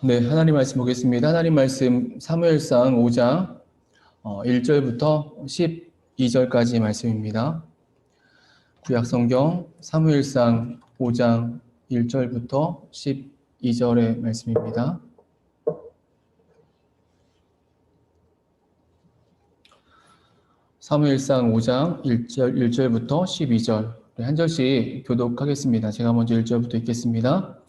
네, 하나님 말씀 보겠습니다. 하나님 말씀 사무엘상 5장 1절부터 12절까지 말씀입니다. 구약성경 사무엘상 5장 1절부터 12절의 말씀입니다. 사무엘상 5장 1절부터 12절 한 절씩 교독하겠습니다. 제가 먼저 1절부터 읽겠습니다.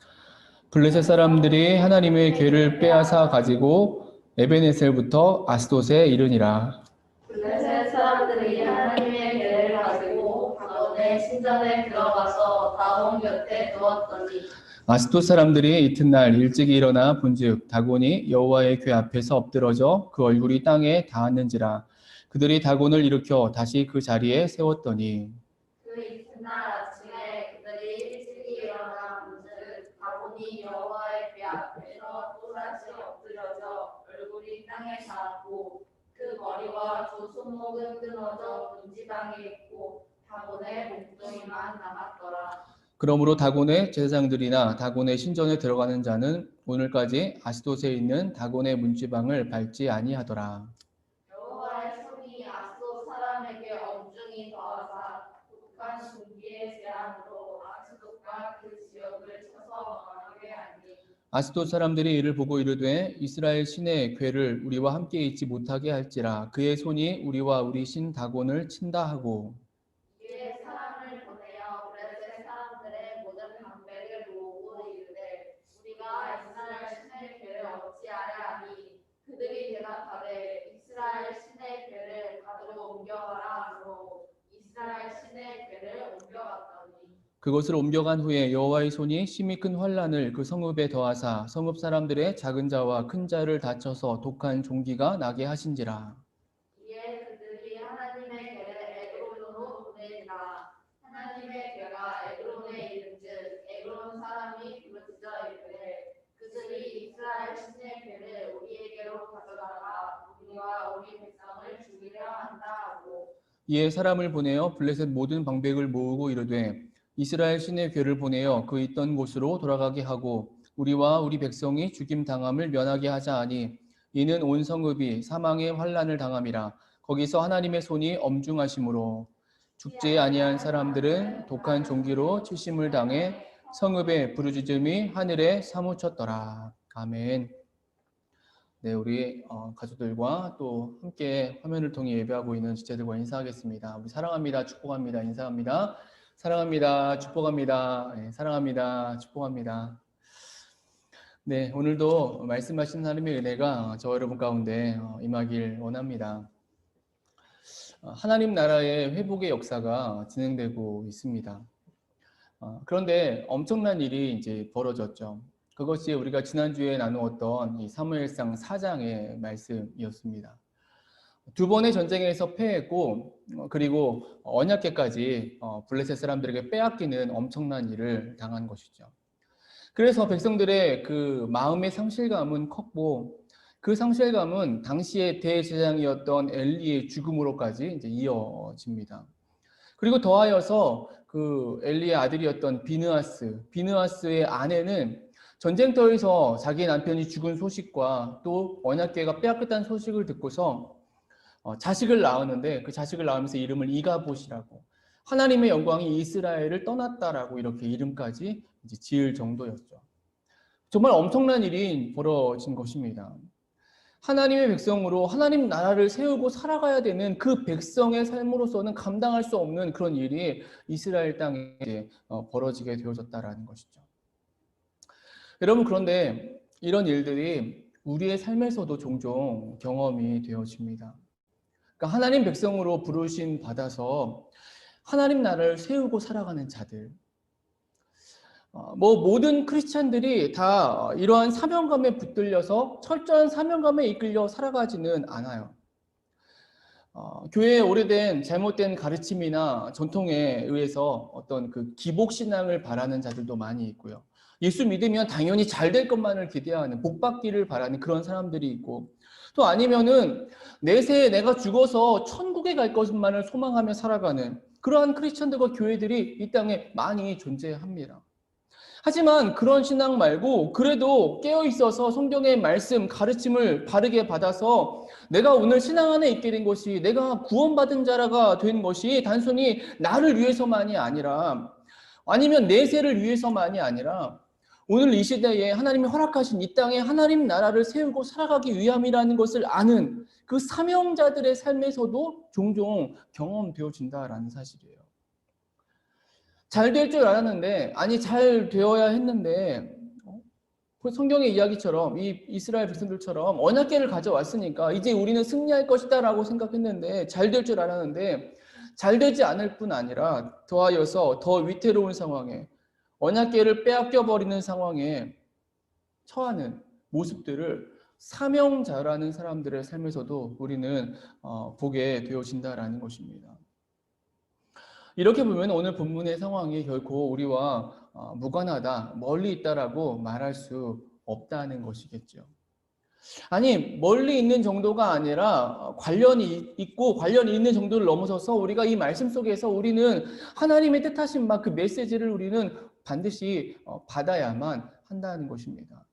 블레셋 사람들이 하나님의 궤를 빼앗아 가지고 에베네셀부터 아스돗에 이르니라. 블레셋 사람들이 하나님의 궤를 가지고 다곤의 신전에 들어가서 다곤 곁에 두었더니 아스돗 사람들이 이튿날 일찍이 일어나 본즉 다곤이 여호와의 궤 앞에서 엎드러져 그 얼굴이 땅에 닿았는지라. 그들이 다곤을 일으켜 다시 그 자리에 세웠더니 그 이튿날 아침에 그들이 일찍이 일어나 본즉 다곤이 여호와의 궤 앞에서 또다시 엎드려져 얼굴이 땅에 닿았고 그 머리와 두 손목은 끊어져 문지방에 있고 다곤의 목둥이만 남았더라. 그러므로 다곤의 제사장들이나 다곤의 신전에 들어가는 자는 오늘까지 아스돗에 있는 다곤의 문지방을 밟지 아니하더라. 여호와의 손이 아스돗 사람에게 엄중히 더하사 독한 군기의 재앙으로 아스돗과 그 지역을 쳐서 망하게 하니 아스돗 사람들이 이를 보고 이르되 이스라엘 신의 궤를 우리와 함께 있지 못하게 할지라. 그의 손이 우리와 우리 신 다곤을 친다 하고 이에 사람을 보내어 블레셋 사람들의 모든 방백을 모으고 이르되 우리가 이스라엘 신의 궤를 어찌하랴 하니 그들이 대답하되 이스라엘 신의 궤를 가드로 옮겨가라 하므로 이스라엘 신의 궤를 옮겨갔더니 그것을 옮겨간 후에 여호와의 손이 심히 큰 환란을 그 성읍에 더하사 성읍 사람들의 작은 자와 큰 자를 다쳐서 독한 종기가 나게 하신지라. 이에 그들이 하나님의 궤를 에그론으로 보내니라. 하나님의 궤가 에그론에 이른즉 에그론 사람이 부르짖어 이르되 그들이 이스라엘 신의 궤를 우리에게로 가져다가 우리와 우리 백성을 죽이려 한다 하고 이에 사람을 보내어 블레셋 모든 방백을 모으고 이르되 이스라엘 신의 궤를 보내어 그 있던 곳으로 돌아가게 하고 우리와 우리 백성이 죽임 당함을 면하게 하자 하니 이는 온 성읍이 사망의 환난을 당함이라. 거기서 하나님의 손이 엄중하심으로 죽지 아니한 사람들은 독한 종기로 치심을 당해 성읍의 부르짖음이 하늘에 사무쳤더라. 아멘. 네, 우리 가족들과 또 함께 화면을 통해 예배하고 있는 지체들과 인사하겠습니다. 우리 사랑합니다, 축복합니다, 인사합니다. 사랑합니다, 축복합니다. 네, 사랑합니다, 축복합니다. 네, 오늘도 말씀하신 하나님의 은혜가 저 여러분 가운데 임하길 원합니다. 하나님 나라의 회복의 역사가 진행되고 있습니다. 그런데 엄청난 일이 이제 벌어졌죠. 그것이 우리가 지난주에 나누었던 이 사무엘상 4장의 말씀이었습니다. 두 번의 전쟁에서 패했고 그리고 언약궤까지 블레셋 사람들에게 빼앗기는 엄청난 일을 당한 것이죠. 그래서 백성들의 그 마음의 상실감은 컸고 그 상실감은 당시의 대제사장이었던 엘리의 죽음으로까지 이제 이어집니다. 그리고 더하여서 그 엘리의 아들이었던 비느하스의 아내는 전쟁터에서 자기 남편이 죽은 소식과 또 언약궤가 빼앗겼다는 소식을 듣고서 자식을 낳았는데 그 자식을 낳으면서 이름을 이가봇이라고 하나님의 영광이 이스라엘을 떠났다라고 이렇게 이름까지 이제 지을 정도였죠. 정말 엄청난 일이 벌어진 것입니다. 하나님의 백성으로 하나님 나라를 세우고 살아가야 되는 그 백성의 삶으로서는 감당할 수 없는 그런 일이 이스라엘 땅에 벌어지게 되어졌다라는 것이죠. 여러분, 그런데 이런 일들이 우리의 삶에서도 종종 경험이 되어집니다. 그러니까 하나님 백성으로 부르심 받아서 하나님 나라를 세우고 살아가는 자들, 모든 크리스찬들이 다 이러한 사명감에 붙들려서 철저한 사명감에 이끌려 살아가지는 않아요. 교회의 오래된 잘못된 가르침이나 전통에 의해서 어떤 그 기복 신앙을 바라는 자들도 많이 있고요. 예수 믿으면 당연히 잘 될 것만을 기대하는, 복 받기를 바라는 그런 사람들이 있고, 또 아니면은 내세에 내가 죽어서 천국에 갈 것만을 소망하며 살아가는 그러한 크리스천들과 교회들이 이 땅에 많이 존재합니다. 하지만 그런 신앙 말고 그래도 깨어 있어서 성경의 말씀, 가르침을 바르게 받아서 내가 오늘 신앙 안에 있게 된 것이 내가 구원받은 자라가 된 것이 단순히 나를 위해서만이 아니라 아니면 내세를 위해서만이 아니라 오늘 이 시대에 하나님이 허락하신 이 땅에 하나님 나라를 세우고 살아가기 위함이라는 것을 아는 그 사명자들의 삶에서도 종종 경험되어진다라는 사실이에요. 잘 될 줄 알았는데, 아니 잘 되어야 했는데 성경의 이야기처럼 이 이스라엘 백성들처럼 언약궤를 가져왔으니까 이제 우리는 승리할 것이다라고 생각했는데 잘 될 줄 알았는데 잘 되지 않을 뿐 아니라 더하여서 더 위태로운 상황에 언약궤를 빼앗겨 버리는 상황에 처하는 모습들을 사명자라는 사람들의 삶에서도 우리는 보게 되어진다라는 것입니다. 이렇게 보면 오늘 본문의 상황이 결코 우리와 무관하다, 멀리 있다라고 말할 수 없다는 것이겠죠. 아니, 멀리 있는 정도가 아니라 관련이 있고 관련이 있는 정도를 넘어서서 우리가 이 말씀 속에서 우리는 하나님의 뜻하신 그 메시지를 우리는 반드시 받아야만 한다는 것입니다.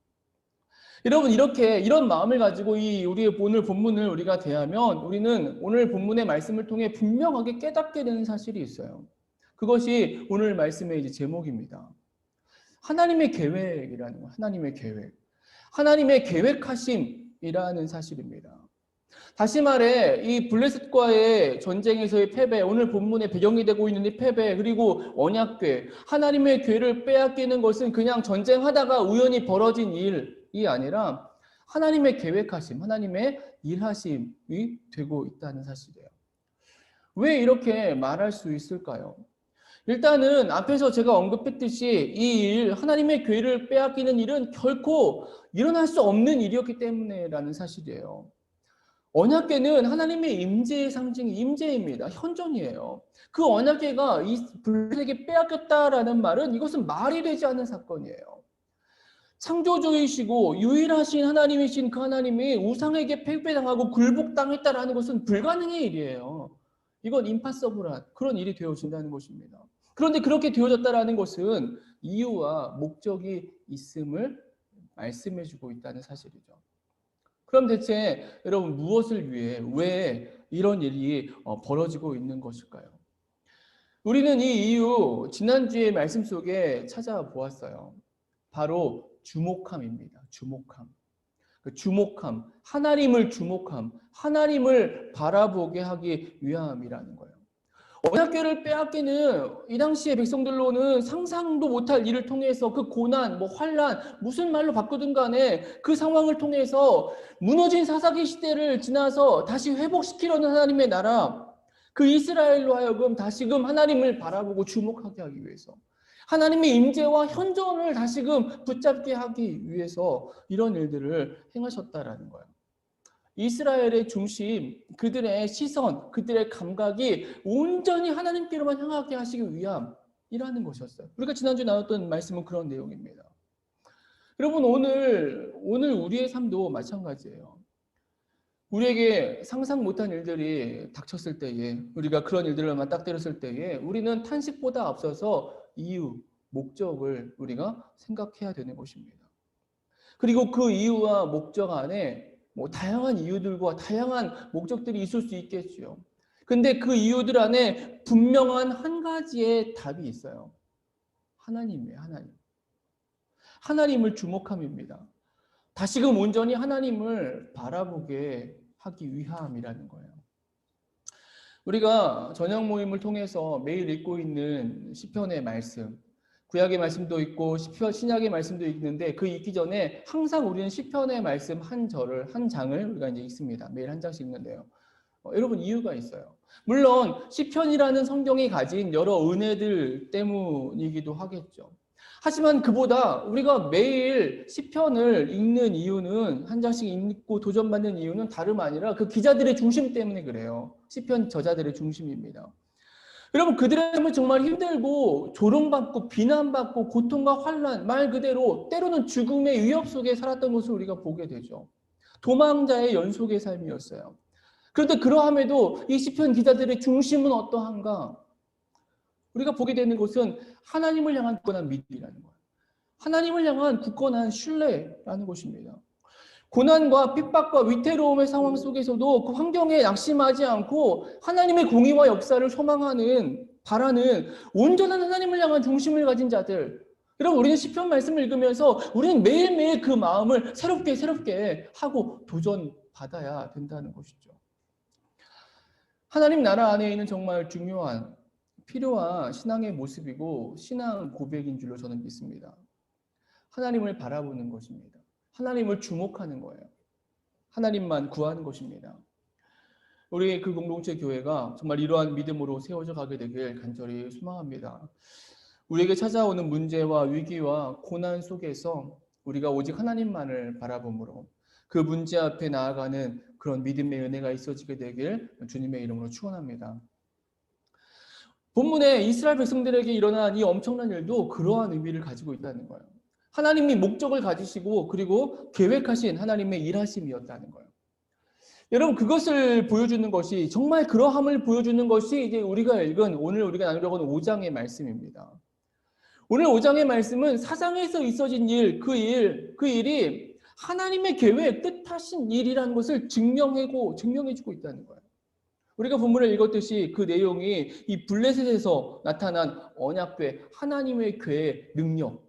여러분, 이런 마음을 가지고 우리의 오늘 본문을 우리가 대하면 우리는 오늘 본문의 말씀을 통해 분명하게 깨닫게 되는 사실이 있어요. 그것이 오늘 말씀의 이제 제목입니다. 하나님의 계획이라는 거, 하나님의 계획. 하나님의 계획하심이라는 사실입니다. 다시 말해 이 블레셋과의 전쟁에서의 패배, 오늘 본문의 배경이 되고 있는 이 패배, 그리고 언약궤, 하나님의 궤를 빼앗기는 것은 그냥 전쟁하다가 우연히 벌어진 일이 아니라 하나님의 계획하심, 하나님의 일하심이 되고 있다는 사실이에요. 왜 이렇게 말할 수 있을까요? 일단은 앞에서 제가 언급했듯이 이 일, 하나님의 궤를 빼앗기는 일은 결코 일어날 수 없는 일이었기 때문에라는 사실이에요. 언약궤는 하나님의 임재의 상징, 임재입니다. 현존이에요. 그 언약궤가 이 블레셋에게 빼앗겼다라는 말은 이것은 말이 되지 않는 사건이에요. 창조주이시고 유일하신 하나님이신 그 하나님이 우상에게 패배당하고 굴복당했다라는 것은 불가능의 일이에요. 이건 임파서블한 그런 일이 되어진다는 것입니다. 그런데 그렇게 되어졌다라는 것은 이유와 목적이 있음을 말씀해주고 있다는 사실이죠. 그럼 대체 여러분 무엇을 위해 왜 이런 일이 벌어지고 있는 것일까요? 우리는 이 이유 지난주의 말씀 속에 찾아보았어요. 바로 주목함입니다. 주목함. 주목함, 하나님을 주목함, 하나님을 바라보게 하기 위함이라는 거예요. 언약궤를 빼앗기는 이 당시의 백성들로는 상상도 못할 일을 통해서 그 고난, 환란, 무슨 말로 바꾸든 간에 그 상황을 통해서 무너진 사사기 시대를 지나서 다시 회복시키려는 하나님의 나라, 그 이스라엘로 하여금 다시금 하나님을 바라보고 주목하게 하기 위해서 하나님의 임재와 현존을 다시금 붙잡게 하기 위해서 이런 일들을 행하셨다라는 거예요. 이스라엘의 중심, 그들의 시선, 그들의 감각이 온전히 하나님께로만 향하게 하시기 위함이라는 것이었어요. 우리가 지난주에 나눴던 말씀은 그런 내용입니다. 여러분, 오늘 우리의 삶도 마찬가지예요. 우리에게 상상 못한 일들이 닥쳤을 때에, 우리가 그런 일들을 맞닥뜨렸을 때에 우리는 탄식보다 앞서서 이유, 목적을 우리가 생각해야 되는 것입니다. 그리고 그 이유와 목적 안에 다양한 이유들과 다양한 목적들이 있을 수 있겠죠. 근데 그 이유들 안에 분명한 한 가지의 답이 있어요. 하나님이에요, 하나님. 하나님을 주목함입니다. 다시금 온전히 하나님을 바라보게 하기 위함이라는 거예요. 우리가 저녁 모임을 통해서 매일 읽고 있는 시편의 말씀, 구약의 말씀도 있고 신약의 말씀도 있는데 그 읽기 전에 항상 우리는 시편의 말씀 한 장을 우리가 이제 읽습니다. 매일 한 장씩 읽는데요. 여러분 이유가 있어요. 물론 시편이라는 성경이 가진 여러 은혜들 때문이기도 하겠죠. 하지만 그보다 우리가 매일 시편을 읽는 이유는 한 장씩 읽고 도전받는 이유는 다름 아니라 그 기자들의 중심 때문에 그래요. 시편 저자들의 중심입니다. 여러분 그들의 삶은 정말 힘들고 조롱받고 비난받고 고통과 환난 말 그대로 때로는 죽음의 위협 속에 살았던 것을 우리가 보게 되죠. 도망자의 연속의 삶이었어요. 그런데 그러함에도 이 시편 기자들의 중심은 어떠한가? 우리가 보게 되는 것은 하나님을 향한 굳건한 믿음이라는 거예요. 하나님을 향한 굳건한 신뢰라는 것입니다. 고난과 핍박과 위태로움의 상황 속에서도 그 환경에 낙심하지 않고 하나님의 공의와 역사를 소망하는, 바라는 온전한 하나님을 향한 중심을 가진 자들. 여러분, 우리는 시편 말씀을 읽으면서 우리는 매일매일 그 마음을 새롭게 하고 도전받아야 된다는 것이죠. 하나님 나라 안에 있는 정말 중요한, 필요한 신앙의 모습이고 신앙 고백인 줄로 저는 믿습니다. 하나님을 바라보는 것입니다. 하나님을 주목하는 거예요. 하나님만 구하는 것입니다. 우리 그 공동체 교회가 정말 이러한 믿음으로 세워져 가게 되길 간절히 소망합니다. 우리에게 찾아오는 문제와 위기와 고난 속에서 우리가 오직 하나님만을 바라봄으로 그 문제 앞에 나아가는 그런 믿음의 은혜가 있어지게 되길 주님의 이름으로 축원합니다. 본문에 이스라엘 백성들에게 일어난 이 엄청난 일도 그러한 의미를 가지고 있다는 거예요. 하나님이 목적을 가지시고 그리고 계획하신 하나님의 일하심이었다는 거예요. 여러분, 그것을 보여주는 것이, 정말 그러함을 보여주는 것이 이제 우리가 읽은, 오늘 우리가 나누려고 하는 5장의 말씀입니다. 오늘 5장의 말씀은 사장에서 있어진 일, 그 일이 하나님의 계획, 뜻하신 일이라는 것을 증명해주고 있다는 거예요. 우리가 본문을 읽었듯이 그 내용이 이 블레셋에서 나타난 언약궤, 하나님의 궤의 능력,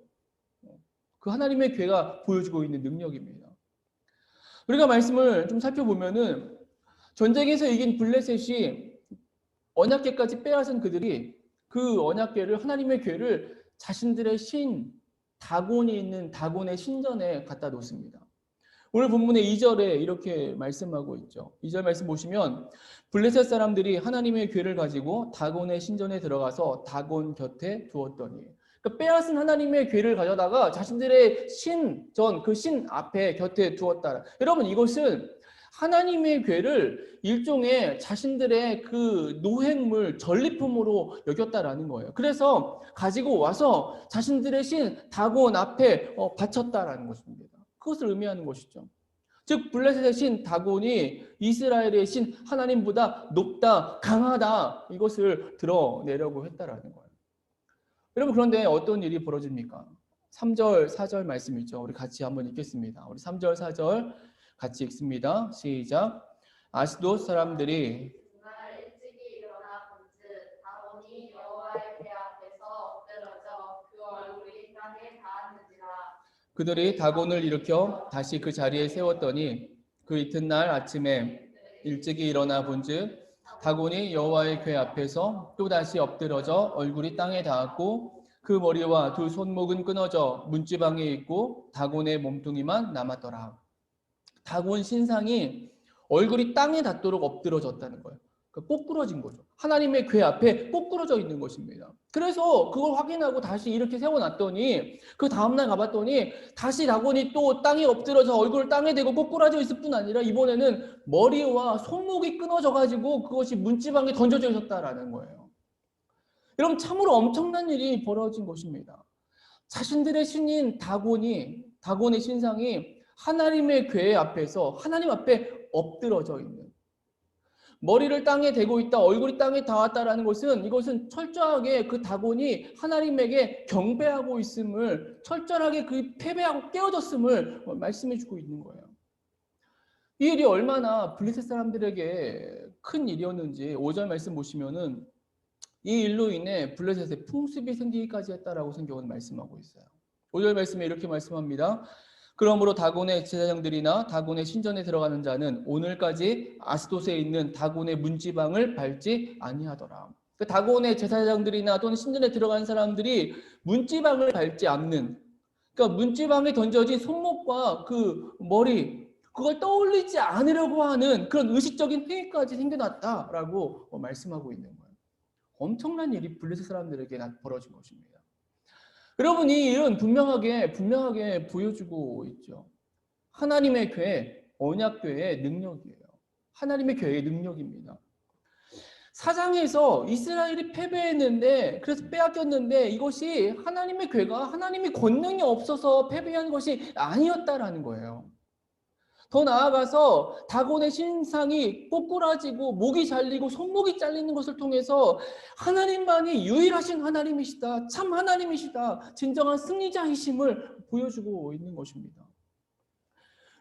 그 하나님의 궤가 보여주고 있는 능력입니다. 우리가 말씀을 좀 살펴보면은 전쟁에서 이긴 블레셋이 언약궤까지 빼앗은 그들이 그 언약궤를, 하나님의 궤를 자신들의 신, 다곤이 있는 다곤의 신전에 갖다 놓습니다. 오늘 본문의 2절에 이렇게 말씀하고 있죠. 2절 말씀 보시면 블레셋 사람들이 하나님의 궤를 가지고 다곤의 신전에 들어가서 다곤 곁에 두었더니, 그러니까 빼앗은 하나님의 궤를 가져다가 자신들의 신전, 그 신 앞에 곁에 두었다. 여러분, 이것은 하나님의 궤를 일종의 자신들의 그 노획물, 전리품으로 여겼다라는 거예요. 그래서 가지고 와서 자신들의 신 다곤 앞에 바쳤다라는 것입니다. 그것을 의미하는 것이죠. 즉 블레셋의 신 다곤이 이스라엘의 신 하나님보다 높다, 강하다, 이것을 드러내려고 했다라는 거예요. 여러분, 그런데 어떤 일이 벌어집니까? 3절, 4절 말씀 있죠. 우리 같이 한번 읽겠습니다. 우리 3절, 4절 같이 읽습니다. 시작. 아스돗 사람들이 그날 일찍이 일어나 본즉 다곤이 여호와의 궤 앞에서 엎드러져 그 얼굴이 땅에 닿았는지라. 그들이 다곤을 일으켜 다시 그 자리에 세웠더니 그 이튿날 아침에 일찍이 일어나 본즉 다곤이 여호와의 궤 앞에서 또 다시 엎드러져 얼굴이 땅에 닿았고 그 머리와 두 손목은 끊어져 문지방에 있고 다곤의 몸뚱이만 남았더라. 다곤 신상이 얼굴이 땅에 닿도록 엎드러졌다는 거예요. 그러니까 꼬꾸러진 거죠. 하나님의 궤 앞에 꼬꾸러져 있는 것입니다. 그래서 그걸 확인하고 다시 이렇게 세워놨더니 그 다음날 가봤더니 다시 다곤이 또 땅에 엎드러져 얼굴을 땅에 대고 꼬꾸라져 있을 뿐 아니라 이번에는 머리와 손목이 끊어져 가지고 그것이 문지방에 던져져 있었다라는 거예요. 여러분, 참으로 엄청난 일이 벌어진 것입니다. 자신들의 신인 다곤의 신상이 하나님의 궤 앞에서 하나님 앞에 엎드러져 있는, 머리를 땅에 대고 있다, 얼굴이 땅에 닿았다라는 것은, 이것은 철저하게 그 다곤이 하나님에게 경배하고 있음을, 철저하게 그 패배하고 깨어졌음을 말씀해 주고 있는 거예요. 이 일이 얼마나 블레셋 사람들에게 큰 일이었는지 5절 말씀 보시면은 이 일로 인해 블레셋에 풍습이 생기기까지 했다라고 성경은 말씀하고 있어요. 5절 말씀에 이렇게 말씀합니다. 그러므로 다곤의 제사장들이나 다곤의 신전에 들어가는 자는 오늘까지 아스돗에 있는 다곤의 문지방을 밟지 아니하더라. 그 다곤의 제사장들이나 또는 신전에 들어가는 사람들이 문지방을 밟지 않는, 그러니까 문지방에 던져진 손목과 그 머리, 그걸 떠올리지 않으려고 하는 그런 의식적인 행위까지 생겨났다라고 말씀하고 있는 거예요. 엄청난 일이 블레셋 사람들에게 벌어진 것입니다. 여러분, 이 일은 분명하게 보여주고 있죠. 하나님의 궤, 언약궤의 능력이에요. 하나님의 궤의 능력입니다. 사장에서 이스라엘이 패배했는데, 그래서 빼앗겼는데, 이것이 하나님의 궤가 하나님의 권능이 없어서 패배한 것이 아니었다라는 거예요. 더 나아가서 다곤의 신상이 꼬꾸라지고 목이 잘리고 손목이 잘리는 것을 통해서 하나님만이 유일하신 하나님이시다. 참 하나님이시다. 진정한 승리자이심을 보여주고 있는 것입니다.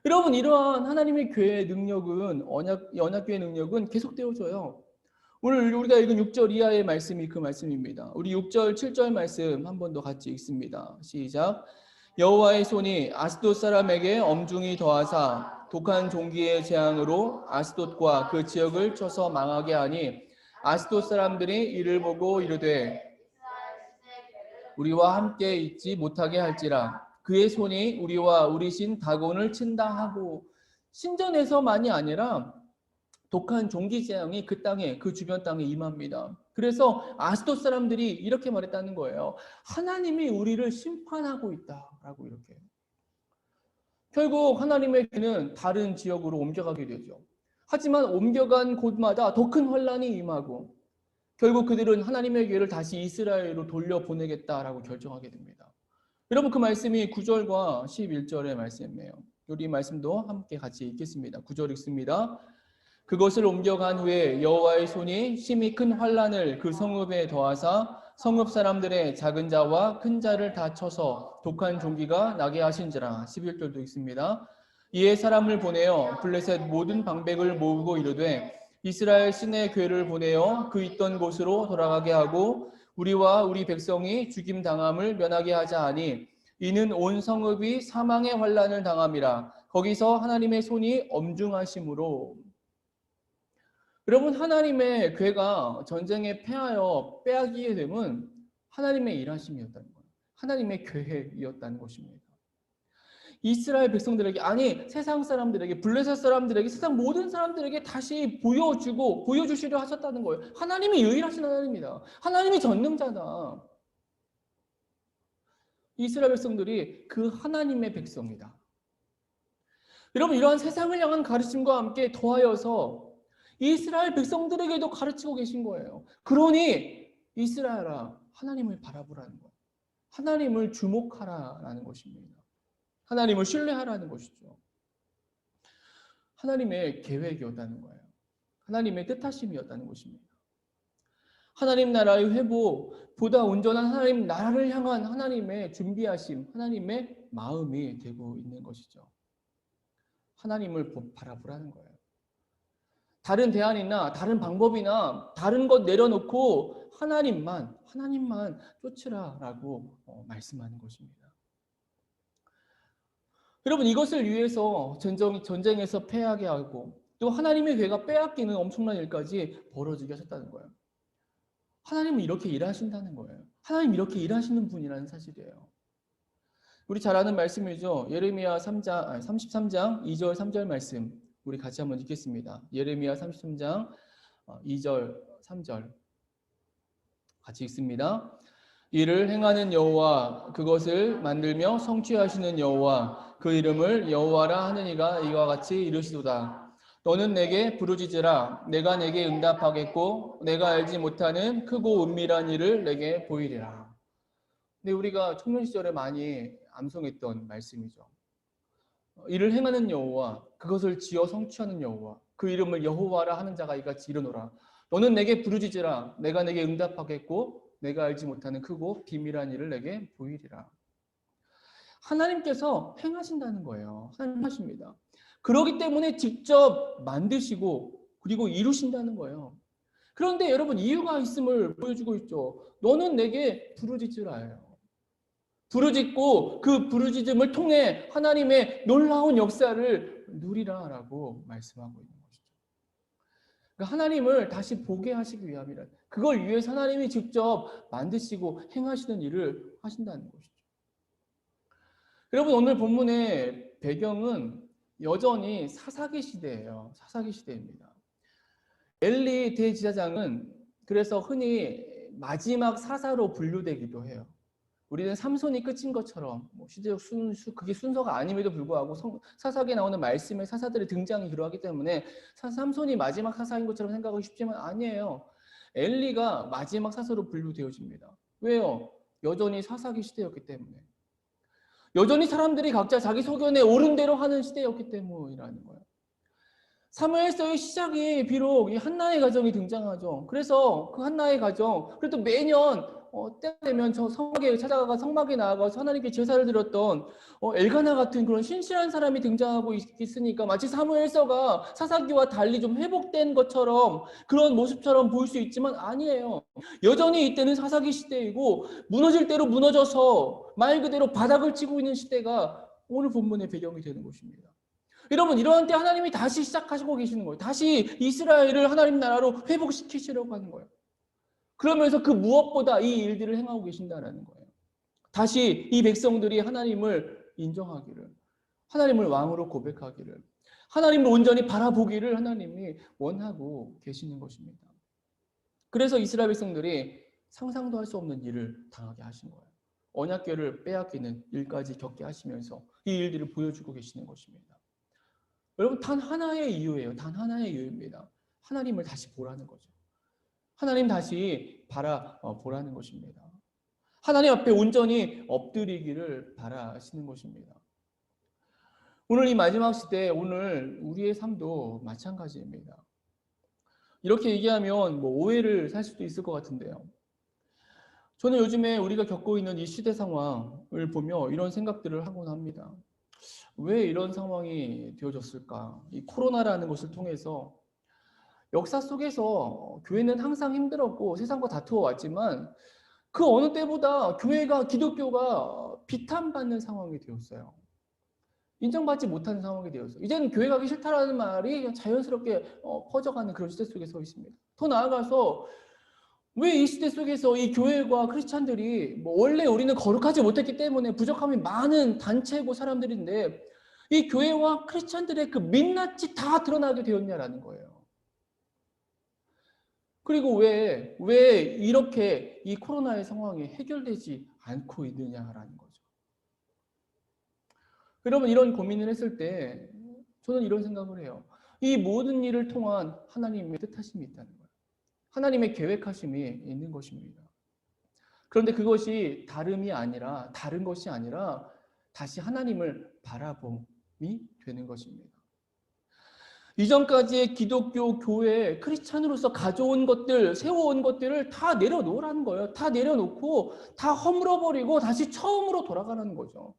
여러분, 이러한 하나님의 교회의 능력은 언약교회의 능력은 계속되어져요. 오늘 우리가 읽은 6절 이하의 말씀이 그 말씀입니다. 우리 6절, 7절 말씀 한 번 더 같이 읽습니다. 시작. 여호와의 손이 아스돗 사람에게 엄중히 더하사 독한 종기의 재앙으로 아스돗과 그 지역을 쳐서 망하게 하니 아스돗 사람들이 이를 보고 이르되 우리와 함께 있지 못하게 할지라. 그의 손이 우리와 우리 신 다곤을 친다 하고, 신전에서만이 아니라 독한 종기 재앙이 그 땅에, 그 주변 땅에 임합니다. 그래서 아스돗 사람들이 이렇게 말했다는 거예요. 하나님이 우리를 심판하고 있다라고 이렇게. 결국 하나님의 교회는 다른 지역으로 옮겨가게 되죠. 하지만 옮겨간 곳마다 더 큰 환란이 임하고 결국 그들은 하나님의 교회를 다시 이스라엘로 돌려보내겠다라고 결정하게 됩니다. 여러분, 그 말씀이 9절과 11절의 말씀이에요. 우리 말씀도 함께 같이 읽겠습니다. 9절 읽습니다. 그것을 옮겨간 후에 여호와의 손이 심히 큰 환란을 그 성읍에 더하사 성읍 사람들의 작은 자와 큰 자를 다 쳐서 독한 종기가 나게 하신지라. 11절도 읽습니다. 이에 사람을 보내어 블레셋 모든 방백을 모으고 이르되 이스라엘 신의 괴를 보내어 그 있던 곳으로 돌아가게 하고 우리와 우리 백성이 죽임 당함을 면하게 하자 하니 이는 온 성읍이 사망의 환란을 당함이라. 거기서 하나님의 손이 엄중하심으로. 여러분, 하나님의 괴가 전쟁에 패하여 빼앗기게 되면 하나님의 일하심이었다는 거예요. 하나님의 계획이었다는 것입니다. 이스라엘 백성들에게, 아니 세상 사람들에게, 블레셋 사람들에게, 세상 모든 사람들에게 다시 보여주시려 하셨다는 거예요. 하나님이 유일하신 하나님이다. 하나님이 전능자다. 이스라엘 백성들이 그 하나님의 백성이다. 여러분, 이러한 세상을 향한 가르침과 함께 더하여서 이스라엘 백성들에게도 가르치고 계신 거예요. 그러니 이스라엘아, 하나님을 바라보라는 거예요. 하나님을 주목하라라는 것입니다. 하나님을 신뢰하라는 것이죠. 하나님의 계획이었다는 거예요. 하나님의 뜻하심이었다는 것입니다. 하나님 나라의 회복보다 온전한 하나님 나라를 향한 하나님의 준비하심, 하나님의 마음이 되고 있는 것이죠. 하나님을 바라보라는 거예요. 다른 대안이나 다른 방법이나 다른 것 내려놓고 하나님만 쫓으라라고 말씀하는 것입니다. 여러분, 이것을 위해서 전쟁에서 패하게 하고 또 하나님의 괴가 빼앗기는 엄청난 일까지 벌어지게 하셨다는 거예요. 하나님은 이렇게 일하신다는 거예요. 하나님 이렇게 일하시는 분이라는 사실이에요. 우리 잘 아는 말씀이죠. 예레미야 33장 2절 3절 말씀 우리 같이 한번 읽겠습니다. 예레미야 33장 2절 3절 같이 읽습니다. 이를 행하는 여호와, 그것을 만들며 성취하시는 여호와, 그 이름을 여호와라 하느니가 이와 같이 이르시도다. 너는 내게 부르짖으라. 내가 내게 응답하겠고 내가 알지 못하는 크고 은밀한 일을 내게 보이리라. 근데 우리가 청년 시절에 많이 암송했던 말씀이죠. 이를 행하는 여호와, 그것을 지어 성취하는 여호와, 그 이름을 여호와라 하는 자가 이같이 이르노라. 너는 내게 부르짖으라. 내가 내게 응답하겠고 내가 알지 못하는 크고 비밀한 일을 내게 보이리라. 하나님께서 행하신다는 거예요. 하나님 하십니다. 그렇기 때문에 직접 만드시고 그리고 이루신다는 거예요. 그런데 여러분, 이유가 있음을 보여주고 있죠. 너는 내게 부르짖으라예요. 부르짖고 그 부르짖음을 통해 하나님의 놀라운 역사를 누리라라고 말씀하고 있는 것이죠. 그러니까 하나님을 다시 보게 하시기 위함이라. 그걸 위해서 하나님이 직접 만드시고 행하시는 일을 하신다는 것이죠. 여러분, 오늘 본문의 배경은 여전히 사사기 시대예요. 사사기 시대입니다. 엘리 대제사장은 그래서 흔히 마지막 사사로 분류되기도 해요. 우리는 삼손이 끝인 것처럼 시대적 그게 순서가 아님에도 불구하고 사사기에 나오는 말씀의 사사들의 등장이 그러하기 때문에 삼손이 마지막 사사인 것처럼 생각하기 쉽지만 아니에요. 엘리가 마지막 사사로 분류되어집니다. 왜요? 여전히 사사기 시대였기 때문에. 여전히 사람들이 각자 자기 소견에 옳은 대로 하는 시대였기 때문이라는 거예요. 사무엘서의 시작이 비록 이 한나의 가정이 등장하죠. 그래서 그 한나의 가정, 그래도 매년 때가 되면 저 성막에 찾아가가 성막에 나아가서 하나님께 제사를 드렸던 엘가나 같은 그런 신실한 사람이 등장하고 있으니까 마치 사무엘서가 사사기와 달리 좀 회복된 것처럼 그런 모습처럼 보일 수 있지만 아니에요. 여전히 이때는 사사기 시대이고 무너질 대로 무너져서 말 그대로 바닥을 치고 있는 시대가 오늘 본문의 배경이 되는 것입니다. 여러분, 이러한 때 하나님이 다시 시작하시고 계시는 거예요. 다시 이스라엘을 하나님 나라로 회복시키시려고 하는 거예요. 그러면서 그 무엇보다 이 일들을 행하고 계신다는 거예요. 다시 이 백성들이 하나님을 인정하기를, 하나님을 왕으로 고백하기를, 하나님을 온전히 바라보기를 하나님이 원하고 계시는 것입니다. 그래서 이스라엘 백성들이 상상도 할 수 없는 일을 당하게 하신 거예요. 언약궤를 빼앗기는 일까지 겪게 하시면서 이 일들을 보여주고 계시는 것입니다. 여러분, 단 하나의 이유예요. 단 하나의 이유입니다. 하나님을 다시 보라는 거죠. 하나님 다시 바라보라는 것입니다. 하나님 앞에 온전히 엎드리기를 바라시는 것입니다. 오늘 이 마지막 시대, 오늘 우리의 삶도 마찬가지입니다. 이렇게 얘기하면 오해를 살 수도 있을 것 같은데요. 저는 요즘에 우리가 겪고 있는 이 시대 상황을 보며 이런 생각들을 하곤 합니다. 왜 이런 상황이 되어졌을까? 이 코로나라는 것을 통해서 역사 속에서 교회는 항상 힘들었고 세상과 다투어 왔지만 그 어느 때보다 교회가, 기독교가 비탄받는 상황이 되었어요. 인정받지 못하는 상황이 되었어요. 이제는 교회 가기 싫다라는 말이 자연스럽게 퍼져가는 그런 시대 속에 서 있습니다. 더 나아가서 왜 이 시대 속에서 이 교회와 크리스찬들이 원래 우리는 거룩하지 못했기 때문에 부족함이 많은 단체고 사람들인데 이 교회와 크리스찬들의 그 민낯이 다 드러나게 되었냐라는 거예요. 그리고 왜 이렇게 이 코로나의 상황이 해결되지 않고 있느냐라는 거죠. 여러분, 이런 고민을 했을 때 저는 이런 생각을 해요. 이 모든 일을 통한 하나님의 뜻하심이 있다는 거예요. 하나님의 계획하심이 있는 것입니다. 그런데 그것이 다른 것이 아니라 다시 하나님을 바라봄이 되는 것입니다. 이전까지의 기독교, 교회, 크리스찬으로서 가져온 것들, 세워온 것들을 다 내려놓으라는 거예요. 다 내려놓고 다 허물어버리고 다시 처음으로 돌아가라는 거죠.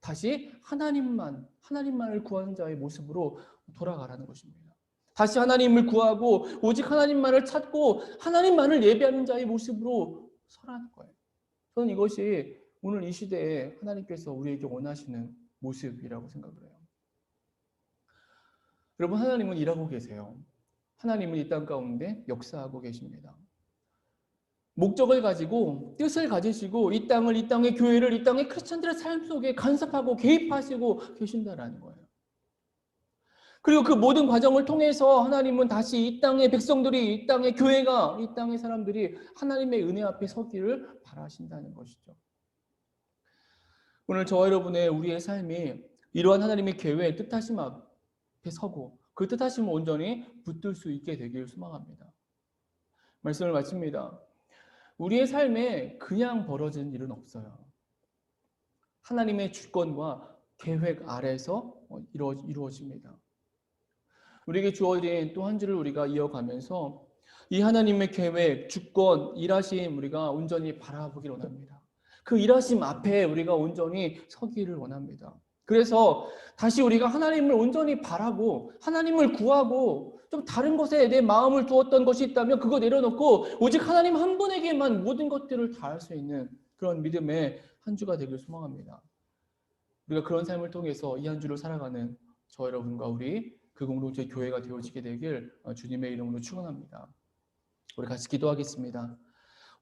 다시 하나님만을 구하는 자의 모습으로 돌아가라는 것입니다. 다시 하나님을 구하고 오직 하나님만을 찾고 하나님만을 예배하는 자의 모습으로 서라는 거예요. 저는 이것이 오늘 이 시대에 하나님께서 우리에게 원하시는 모습이라고 생각을 해요. 여러분, 하나님은 일하고 계세요. 하나님은 이 땅 가운데 역사하고 계십니다. 목적을 가지고 뜻을 가지시고 이 땅의 교회를, 이 땅의 크리스천들의 삶 속에 간섭하고 개입하시고 계신다라는 거예요. 그리고 그 모든 과정을 통해서 하나님은 다시 이 땅의 백성들이, 이 땅의 교회가, 이 땅의 사람들이 하나님의 은혜 앞에 서기를 바라신다는 것이죠. 오늘 저와 우리의 삶이 이러한 하나님의 계획, 뜻하심 앞에 서고 그 뜻하심을 온전히 붙들 수 있게 되길 소망합니다. 말씀을 마칩니다. 우리의 삶에 그냥 벌어지는 일은 없어요. 하나님의 주권과 계획 아래에서 이루어집니다. 우리에게 주어진 또 한 주를 우리가 이어가면서 이 하나님의 계획, 주권, 일하심 우리가 온전히 바라보기를 원합니다. 그 일하심 앞에 우리가 온전히 서기를 원합니다. 그래서 다시 우리가 하나님을 온전히 바라고 하나님을 구하고 좀 다른 것에 내 마음을 두었던 것이 있다면 그거 내려놓고 오직 하나님 한 분에게만 모든 것들을 다할 수 있는 그런 믿음의 한 주가 되길 소망합니다. 우리가 그런 삶을 통해서 이 한 주를 살아가는 저 여러분과 우리 그 공동체 교회가 되어지게 되길 주님의 이름으로 축원합니다. 우리 같이 기도하겠습니다.